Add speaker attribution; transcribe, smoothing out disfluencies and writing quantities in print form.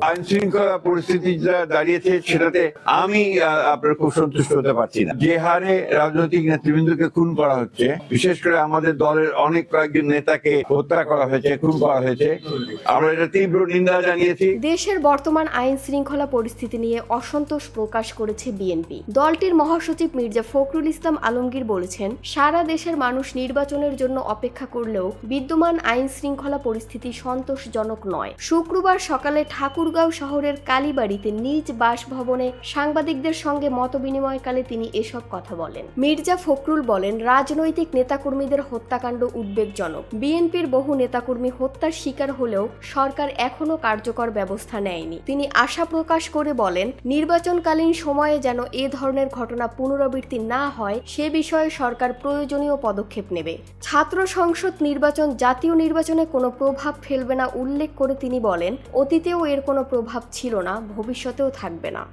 Speaker 1: আইন শৃঙ্খলা পরিস্থিতি যা দাঁড়িয়েছে সেটাতে আমি আপনার খুব সন্তুষ্ট হতে পারছি না। যে হারে রাজনৈতিক নেতৃবৃন্দকে খুন করা হচ্ছে, বিশেষ করে আমাদের দলের অনেক কয়েকজন নেতাকে হত্যা করা হয়েছে, খুন করা হয়েছে, আমরা এটা তীব্র নিন্দা জানিয়েছি।
Speaker 2: দেশের বর্তমান আইন শৃঙ্খলা পরিস্থিতি নিয়ে অসন্তোষ প্রকাশ করেছে বিএনপি। দলটির মহাসচিব মির্জা ফখরুল ইসলাম আলমগীর বলেছেন, সারা দেশের মানুষ নির্বাচনের জন্য অপেক্ষা করলেও বিদ্যমান আইন শৃঙ্খলা পরিস্থিতি সন্তোষজনক নয়। শুক্রবার সকালে ঠাকুরগাঁও শহরের কালীবাড়িতে নিজ বাসভবনে সাংবাদিকদের সঙ্গে মতবিনিময়কালে তিনি এসব কথা বলেন। মির্জা ফখরুল বলেন, রাজনৈতিক নেতাকর্মীদের হত্যাকাণ্ড উদ্বেগজনক। বিএনপির বহু নেতাকর্মী হত্যার শিকার হলেও সরকার এখনো কার্যকর ব্যবস্থা নেয়নি। তিনি আশা প্রকাশ করে বলেন, নির্বাচনকালীন সময়ে যেন এ ধরনের ঘটনা পুনরাবৃত্তি না হয় সে বিষয়ে সরকার প্রয়োজনীয় পদক্ষেপ নেবে। ছাত্র সংসদ নির্বাচন জাতীয় নির্বাচনে কোনো প্রভাব ফেলবে না উল্লেখ করে তিনি বলেন, অতীতেও এর কোনো প্রভাব ছিল না, ভবিষ্যতেও থাকবে না।